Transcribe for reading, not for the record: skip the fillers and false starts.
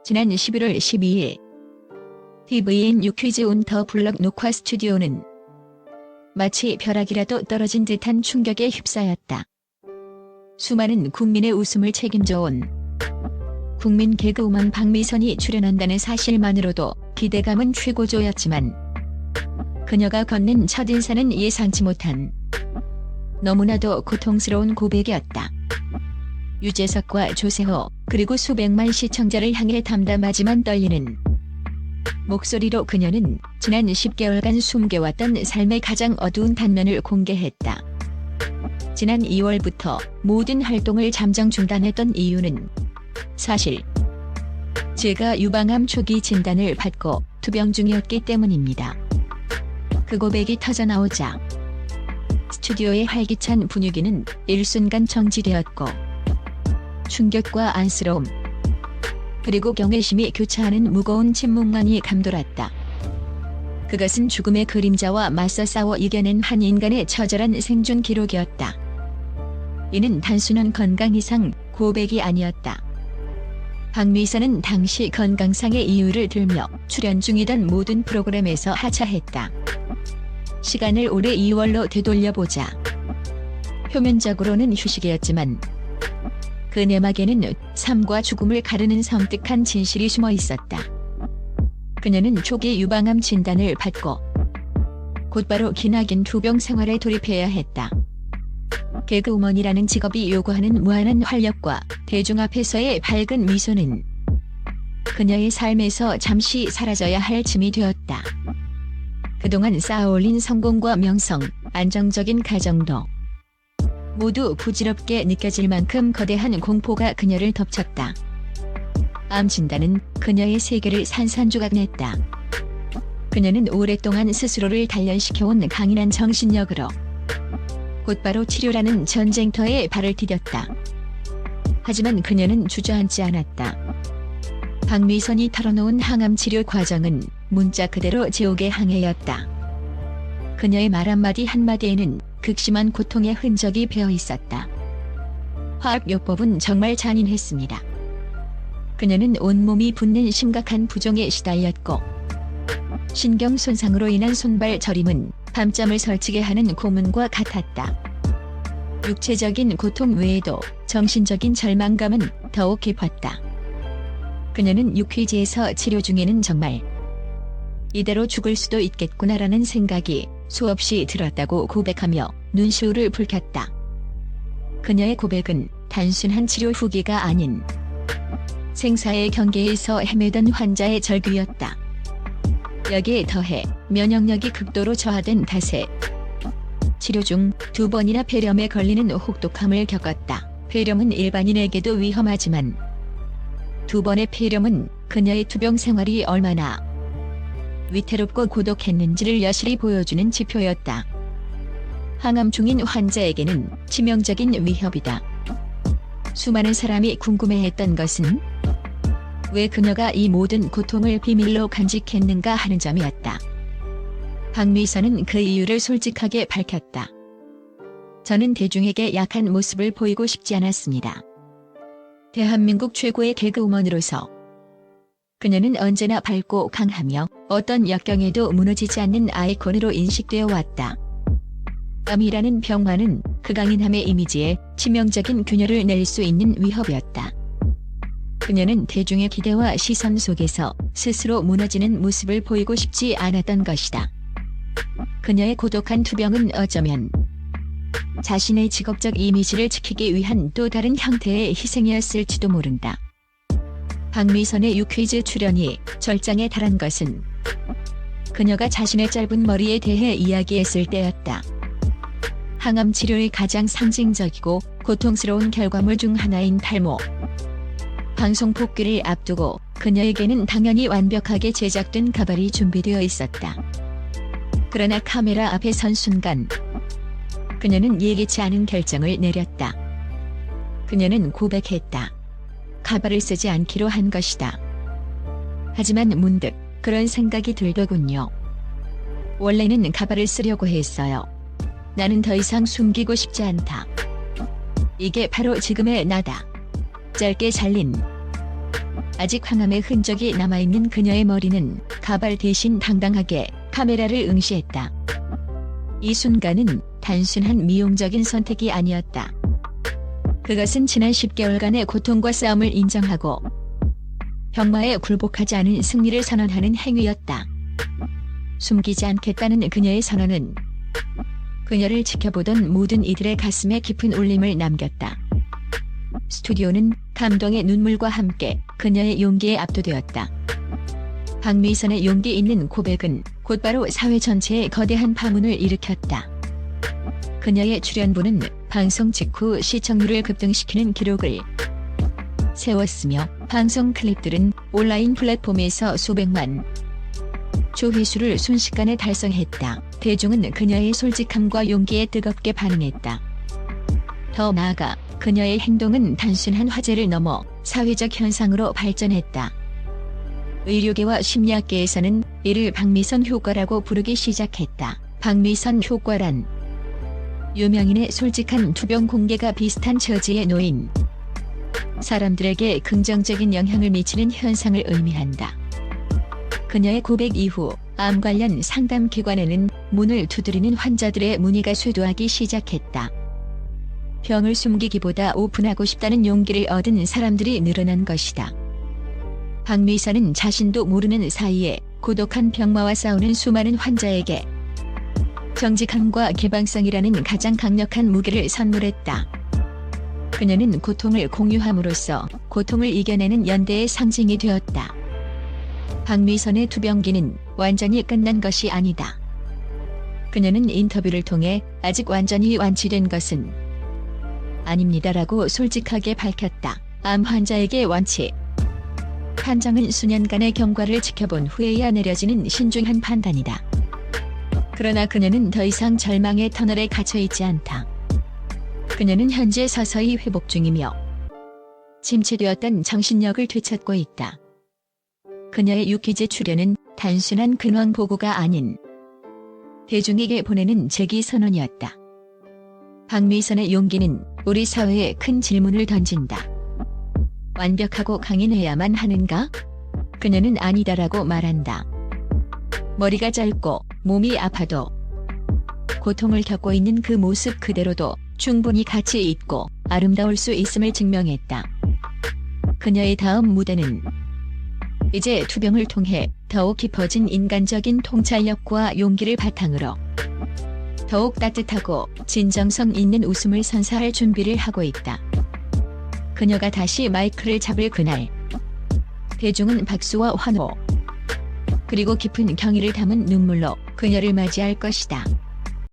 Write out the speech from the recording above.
지난 11월 12일 TVN 유퀴즈 온 더 블럭 녹화 스튜디오는 마치 벼락이라도 떨어진 듯한 충격에 휩싸였다. 수많은 국민의 웃음을 책임져온 국민 개그우먼 박미선이 출연한다는 사실만으로도 기대감은 최고조였지만 그녀가 건넨 첫인사는 예상치 못한 너무나도 고통스러운 고백이었다. 유재석과 조세호 그리고 수백만 시청자를 향해 담담하지만 떨리는 목소리로 그녀는 지난 10개월간 숨겨왔던 삶의 가장 어두운 단면을 공개했다. 지난 2월부터 모든 활동을 잠정 중단했던 이유는 사실 제가 유방암 초기 진단을 받고 투병 중이었기 때문입니다. 그 고백이 터져나오자 스튜디오의 활기찬 분위기는 일순간 정지되었고 충격과 안쓰러움 그리고 경외심이 교차하는 무거운 침묵만이 감돌았다. 그것은 죽음의 그림자와 맞서 싸워 이겨낸 한 인간의 처절한 생존 기록이었다. 이는 단순한 건강 이상 고백이 아니었다. 박미선은 당시 건강상의 이유를 들며 출연 중이던 모든 프로그램에서 하차했다. 시간을 올해 2월로 되돌려보자. 표면적으로는 휴식이었지만 그 내막에는 삶과 죽음을 가르는 섬뜩한 진실이 숨어 있었다. 그녀는 초기 유방암 진단을 받고 곧바로 기나긴 투병 생활에 돌입해야 했다. 개그우먼이라는 직업이 요구하는 무한한 활력과 대중 앞에서의 밝은 미소는 그녀의 삶에서 잠시 사라져야 할 짐이 되었다. 그동안 쌓아올린 성공과 명성, 안정적인 가정도 모두 부질없게 느껴질 만큼 거대한 공포가 그녀를 덮쳤다. 암 진단은 그녀의 세계를 산산조각냈다. 그녀는 오랫동안 스스로를 단련시켜온 강인한 정신력으로 곧바로 치료라는 전쟁터에 발을 디뎠다. 하지만 그녀는 주저앉지 않았다. 박미선이 털어놓은 항암 치료 과정은 문자 그대로 지옥의 항해였다. 그녀의 말 한마디 한마디에는 극심한 고통의 흔적이 배어 있었다. 화학요법은 정말 잔인했습니다. 그녀는 온몸이 붓는 심각한 부종에 시달렸고 신경 손상으로 인한 손발 저림은 밤잠을 설치게 하는 고문과 같았다. 육체적인 고통 외에도 정신적인 절망감은 더욱 깊었다. 그녀는 유퀴즈에서 치료 중에는 정말 이대로 죽을 수도 있겠구나라는 생각이 수없이 들었다고 고백하며 눈시울을 붉혔다. 그녀의 고백은 단순한 치료 후기가 아닌 생사의 경계에서 헤매던 환자의 절규였다. 여기에 더해 면역력이 극도로 저하된 탓에 치료 중 2번이나 폐렴에 걸리는 혹독함을 겪었다. 폐렴은 일반인에게도 위험하지만 2번의 폐렴은 그녀의 투병 생활이 얼마나 위태롭고 고독했는지를 여실히 보여주는 지표였다. 항암 중인 환자에게는 치명적인 위협이다. 수많은 사람이 궁금해했던 것은 왜 그녀가 이 모든 고통을 비밀로 간직했는가 하는 점이었다. 박미선은 그 이유를 솔직하게 밝혔다. 저는 대중에게 약한 모습을 보이고 싶지 않았습니다. 대한민국 최고의 개그우먼으로서 그녀는 언제나 밝고 강하며 어떤 역경에도 무너지지 않는 아이콘으로 인식되어 왔다. 암이라는 병화는 그 강인함의 이미지에 치명적인 균열을 낼 수 있는 위협이었다. 그녀는 대중의 기대와 시선 속에서 스스로 무너지는 모습을 보이고 싶지 않았던 것이다. 그녀의 고독한 투병은 어쩌면 자신의 직업적 이미지를 지키기 위한 또 다른 형태의 희생이었을지도 모른다. 박미선의 유퀴즈 출연이 절정에 달한 것은 그녀가 자신의 짧은 머리에 대해 이야기했을 때였다. 항암 치료의 가장 상징적이고 고통스러운 결과물 중 하나인 탈모. 방송 복귀를 앞두고 그녀에게는 당연히 완벽하게 제작된 가발이 준비되어 있었다. 그러나 카메라 앞에 선 순간 그녀는 예기치 않은 결정을 내렸다. 그녀는 고백했다. 가발을 쓰지 않기로 한 것이다. 하지만 문득 그런 생각이 들더군요. 원래는 가발을 쓰려고 했어요. 나는 더 이상 숨기고 싶지 않다. 이게 바로 지금의 나다. 짧게 잘린 아직 황함의 흔적이 남아있는 그녀의 머리는 가발 대신 당당하게 카메라를 응시했다. 이 순간은 단순한 미용적인 선택이 아니었다. 그것은 지난 10개월간의 고통과 싸움을 인정하고 병마에 굴복하지 않은 승리를 선언하는 행위였다. 숨기지 않겠다는 그녀의 선언은 그녀를 지켜보던 모든 이들의 가슴에 깊은 울림을 남겼다. 스튜디오는 감동의 눈물과 함께 그녀의 용기에 압도되었다. 박미선의 용기 있는 고백은 곧바로 사회 전체에 거대한 파문을 일으켰다. 그녀의 출연부는 방송 직후 시청률을 급등시키는 기록을 세웠으며 방송 클립들은 온라인 플랫폼에서 수백만 조회수를 순식간에 달성했다. 대중은 그녀의 솔직함과 용기에 뜨겁게 반응했다. 더 나아가 그녀의 행동은 단순한 화제를 넘어 사회적 현상으로 발전했다. 의료계와 심리학계에서는 이를 박미선 효과라고 부르기 시작했다. 박미선 효과란 유명인의 솔직한 투병 공개가 비슷한 처지에 놓인 사람들에게 긍정적인 영향을 미치는 현상을 의미한다. 그녀의 고백 이후 암 관련 상담 기관에는 문을 두드리는 환자들의 문의가 쇄도하기 시작했다. 병을 숨기기보다 오픈하고 싶다는 용기를 얻은 사람들이 늘어난 것이다. 박미선은 자신도 모르는 사이에 고독한 병마와 싸우는 수많은 환자에게 정직함과 개방성이라는 가장 강력한 무기를 선물했다. 그녀는 고통을 공유함으로써 고통을 이겨내는 연대의 상징이 되었다. 박미선의 투병기는 완전히 끝난 것이 아니다. 그녀는 인터뷰를 통해 아직 완전히 완치된 것은 아닙니다라고 솔직하게 밝혔다. 암 환자에게 완치 판정은 수년간의 경과를 지켜본 후에야 내려지는 신중한 판단이다. 그러나 그녀는 더 이상 절망의 터널에 갇혀있지 않다. 그녀는 현재 서서히 회복 중이며 침체되었던 정신력을 되찾고 있다. 그녀의 유퀴즈 출연은 단순한 근황 보고가 아닌 대중에게 보내는 재기 선언이었다. 박미선의 용기는 우리 사회에 큰 질문을 던진다. 완벽하고 강인해야만 하는가? 그녀는 아니다라고 말한다. 머리가 짧고 몸이 아파도 고통을 겪고 있는 그 모습 그대로도 충분히 가치 있고 아름다울 수 있음을 증명했다. 그녀의 다음 무대는 이제 투병을 통해 더욱 깊어진 인간적인 통찰력과 용기를 바탕으로 더욱 따뜻하고 진정성 있는 웃음을 선사할 준비를 하고 있다. 그녀가 다시 마이크를 잡을 그날, 대중은 박수와 환호, 그리고 깊은 경의를 담은 눈물로 그녀를 맞이할 것이다.